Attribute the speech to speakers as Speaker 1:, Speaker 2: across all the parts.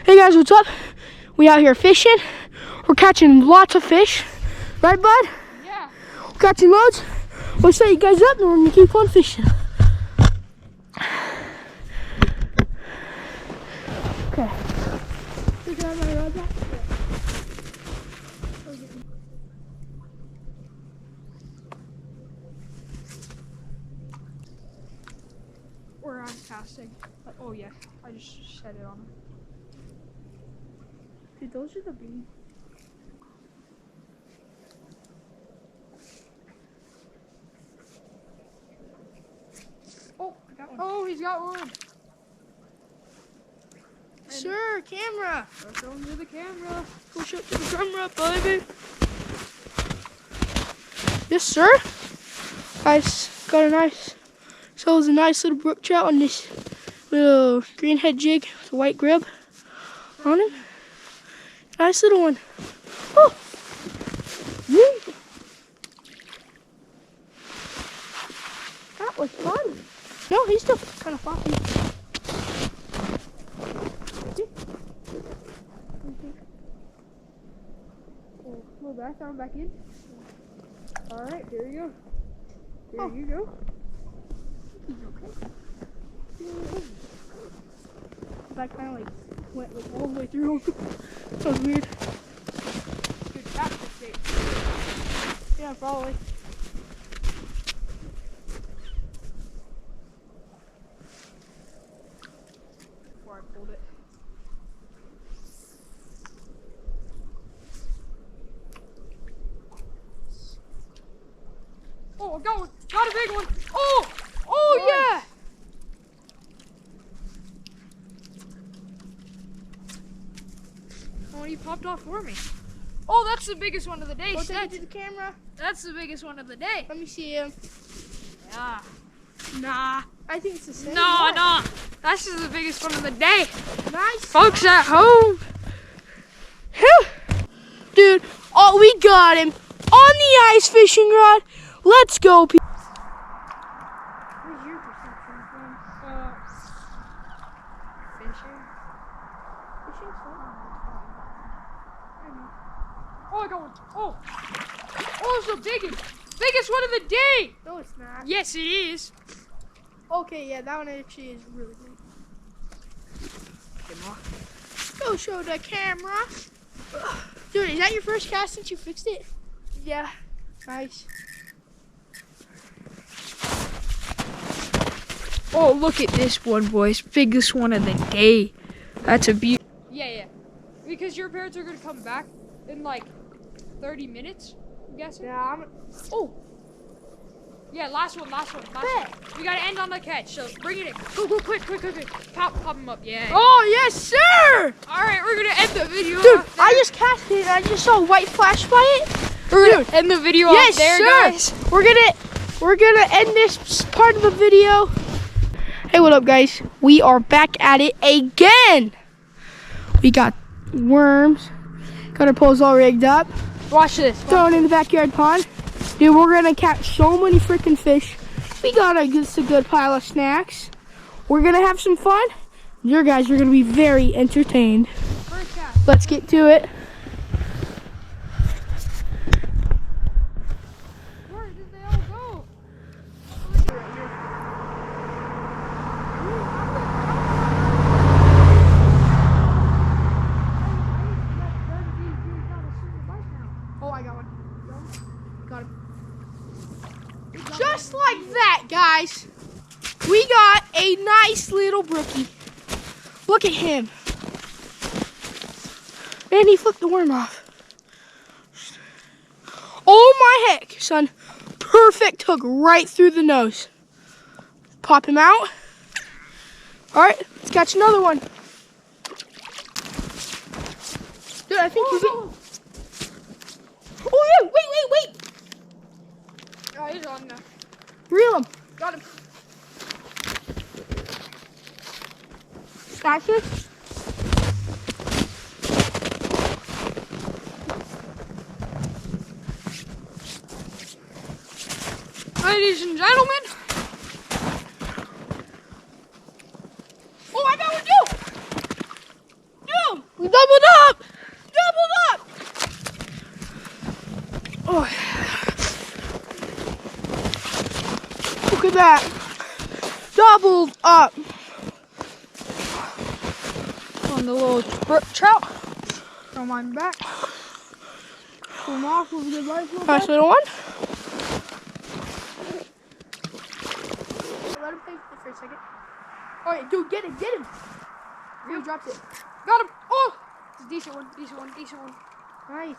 Speaker 1: Hey guys, what's up? We out here fishing. We're catching lots of fish. Right, bud?
Speaker 2: Yeah.
Speaker 1: We're catching loads. We'll set you guys up and we're gonna keep on fishing. Okay. Look at my rod back.
Speaker 2: Or I'm casting. Oh yeah, I just set it on.
Speaker 1: Dude, those are the beans.
Speaker 2: Oh, I got one. Oh, he's got one.
Speaker 1: Sir, camera.
Speaker 2: Let's go into the camera.
Speaker 1: Push up to the camera, baby. Yes, sir. Guys, got a nice. So it was a nice little brook trout on this little greenhead jig with a white grib on him. Nice little one. Oh. Woo. That was fun. No, he's still kind of floppy.
Speaker 2: Oh, pull back, throw him back in. All right, there you go. There you go.
Speaker 1: He's okay. That kind of like went like all the way through. That was weird.
Speaker 2: Good catfish bait.
Speaker 1: Yeah, probably.
Speaker 2: Before I pulled it. Oh, I got one. Got a big one. Oh! Oh, yeah! Oh, he popped off for me. Oh, that's the biggest one of the day.
Speaker 1: Go take it to the camera.
Speaker 2: That's the biggest one of the day.
Speaker 1: Let me see him.
Speaker 2: Yeah. Nah.
Speaker 1: I think it's the same.
Speaker 2: No, no. That's just the biggest one of the day.
Speaker 1: Nice.
Speaker 2: Folks at home.
Speaker 1: Dude, oh, we got him on the ice fishing rod. Let's go, people.
Speaker 2: Where's your perception from? Fishing.
Speaker 1: Fishing's fun.
Speaker 2: Oh, I got one. Oh. Oh, it's the biggest. Biggest one of the day.
Speaker 1: No, it's not.
Speaker 2: Yes, it is.
Speaker 1: Okay, yeah, that one actually is really big. Go show the camera. Dude, is that your first cast since you fixed it?
Speaker 2: Yeah.
Speaker 1: Nice.
Speaker 2: Oh, look at this one, boys. Biggest one of the day. That's a beauty. Yeah, yeah. Because your parents are going to come back in like 30 minutes, I'm guessing.
Speaker 1: Yeah, oh.
Speaker 2: Yeah, last one.
Speaker 1: Bet.
Speaker 2: We got to end on the catch, so bring it in. Go, quick. Pop him up, yeah.
Speaker 1: Oh, yes, sir.
Speaker 2: All right, we're going to end the video.
Speaker 1: Dude, I just cast it and I just saw a white flash by it.
Speaker 2: We're going to end the video
Speaker 1: Yes,
Speaker 2: off there,
Speaker 1: sir.
Speaker 2: guys.
Speaker 1: We're gonna end this part of the video. Hey, what up, guys? We are back at it again. We got worms. Got our poles all rigged up.
Speaker 2: Watch this.
Speaker 1: Thrown in the backyard pond. Dude, we're gonna catch so many freaking fish. We got a good pile of snacks. We're gonna have some fun. Your guys are gonna be very entertained.
Speaker 2: First cast.
Speaker 1: Let's get to it.
Speaker 2: Where did they all go?
Speaker 1: Oh, I got one. Got him. Just like that, guys. We got a nice little brookie. Look at him. Man, he flipped the worm off. Oh my heck, son. Perfect hook right through the nose. Pop him out. All right, let's catch another one. Dude, I think he's getting... Oh yeah, wait.
Speaker 2: Oh, he's on now.
Speaker 1: Reel him.
Speaker 2: Got him.
Speaker 1: Snatch it.
Speaker 2: Ladies and gentlemen.
Speaker 1: Oh, I got one too. Doubled up! Doubled up! Oh, look at that. Doubled up.
Speaker 2: On the little brook trout. Throw mine back. Pull them off with a good rifle.
Speaker 1: Nice little one. Let him think for a second. All right, dude, get him, get him. He dropped it.
Speaker 2: Got him. Oh, it's a decent one, decent one, decent one.
Speaker 1: Nice.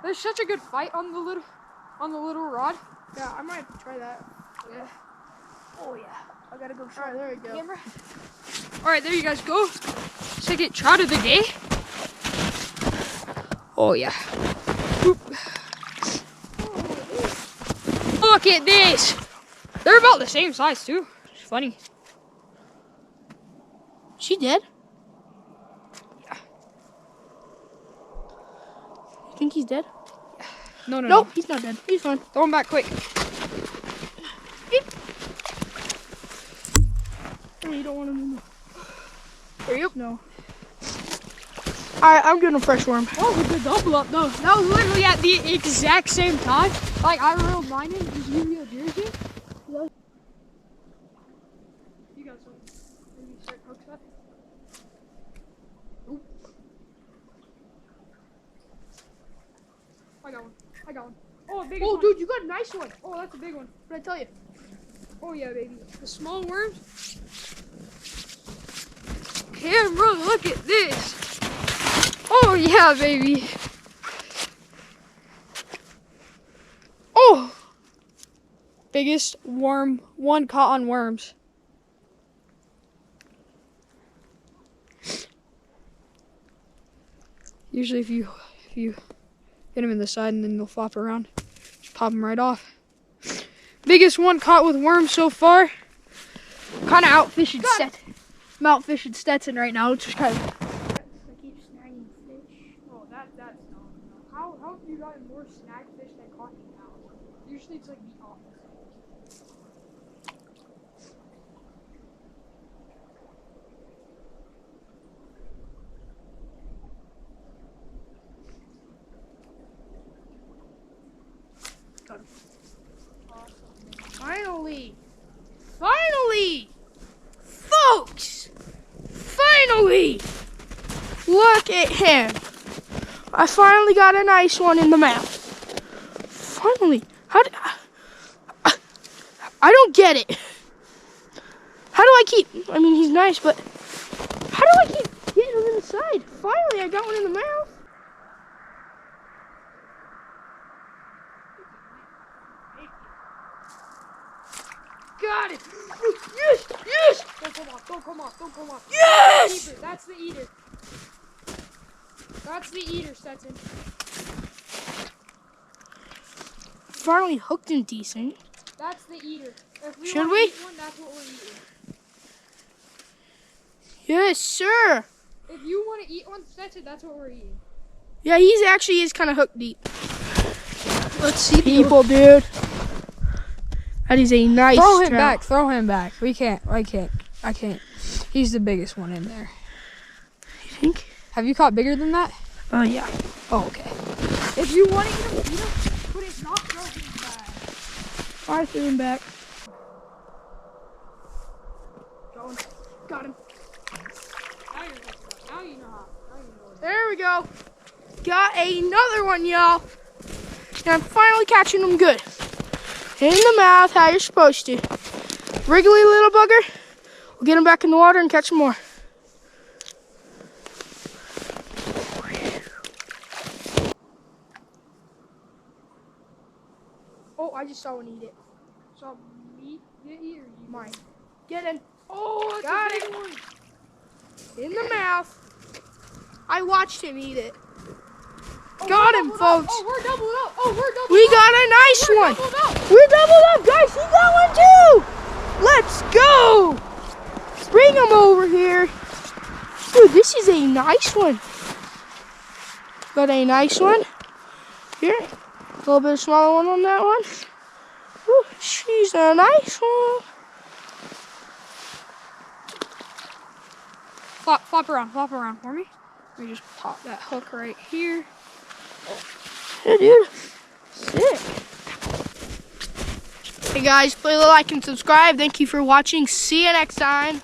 Speaker 2: There's such a good fight on the little rod.
Speaker 1: Yeah, I might have to try that.
Speaker 2: Yeah.
Speaker 1: Oh yeah. I gotta go try. There we go.
Speaker 2: Camera. All right, there you guys go. Second trout of the day. Oh yeah. Boop. Look at this. They're about the same size too. It's funny.
Speaker 1: She dead?
Speaker 2: Yeah.
Speaker 1: You think he's dead?
Speaker 2: No,
Speaker 1: Nope, he's not dead. He's fine.
Speaker 2: Throw him back quick.
Speaker 1: Oh, you don't want him anymore.
Speaker 2: Yep.
Speaker 1: No. Alright, I'm getting a fresh worm.
Speaker 2: Oh, we did double up though. That was literally at the exact same time. Like I reeled mine in, because you reeled yours in. You got some. Maybe start hooks up. Oop. I got one. I got one. Oh, a big one.
Speaker 1: Oh, dude, you got a nice one.
Speaker 2: Oh, that's a big one.
Speaker 1: What did I tell you?
Speaker 2: Oh yeah, baby. The small worms. Camera, look at this. Oh yeah, baby. Oh, biggest worm, one caught on worms. Usually, if you hit them in the side and then they'll flop around, just pop them right off. Biggest one caught with worms so far. Kind of outfishing Stetson. I'm outfishing Stetson right now, which is kind of.
Speaker 1: I keep snagging fish.
Speaker 2: Oh, that's no. How have you gotten more snag fish than caught now? Usually it's like the opposite.
Speaker 1: Got him. Finally! Finally! Folks! Finally! Look at him! I finally got a nice one in the mouth. Finally! How did I don't get it. How do I keep... I mean, he's nice, but... How do I keep getting him in the side? Finally, I got one in the mouth. Got it! Yes! Yes!
Speaker 2: Don't come off, don't come off, don't come off.
Speaker 1: Yes!
Speaker 2: That's the eater. That's the eater, Stetson.
Speaker 1: Finally hooked and decent.
Speaker 2: That's the eater. If we
Speaker 1: Should
Speaker 2: wanna
Speaker 1: we?
Speaker 2: eat one, that's what we're eating.
Speaker 1: Yes, sir.
Speaker 2: If you want to eat one, Stetson, that's what we're eating.
Speaker 1: Yeah, he's actually is kind of hooked deep. Let's see, people, dude. That is a nice
Speaker 2: Throw him
Speaker 1: trout.
Speaker 2: back, throw him back. We can't, I can't. He's the biggest one in there.
Speaker 1: You think?
Speaker 2: Have you caught bigger than that?
Speaker 1: Oh, yeah.
Speaker 2: Oh, okay. If you want to eat him, but it's not throw him back.
Speaker 1: I threw him back. Got him.
Speaker 2: Now you know how.
Speaker 1: There we go. Got another one, y'all. And I'm finally catching them good. In the mouth, how you're supposed to. Wriggly little bugger. We'll get him back in the water and catch some more. Oh, I just saw one eat it.
Speaker 2: So me get you or you?
Speaker 1: Mine. Get him.
Speaker 2: Oh,
Speaker 1: Got
Speaker 2: that's a
Speaker 1: it.
Speaker 2: big one.
Speaker 1: In the mouth. I watched him eat it.
Speaker 2: Oh,
Speaker 1: Got
Speaker 2: we're
Speaker 1: him,
Speaker 2: doubled up.
Speaker 1: folks.
Speaker 2: Oh, we're doubled up. Oh, we're doubled
Speaker 1: We
Speaker 2: up.
Speaker 1: got a nice
Speaker 2: We're
Speaker 1: one.
Speaker 2: doubled up.
Speaker 1: We're doubled up, guys. He got one too. Let's go. Bring him over here. Dude, this is a nice one. Got a nice one. Here. A little bit smaller one on that one. Ooh, she's a nice one.
Speaker 2: Flop around for me. Let me just pop that hook right here.
Speaker 1: Yeah, dude. Sick. Hey guys, please like and subscribe. Thank you for watching. See you next time.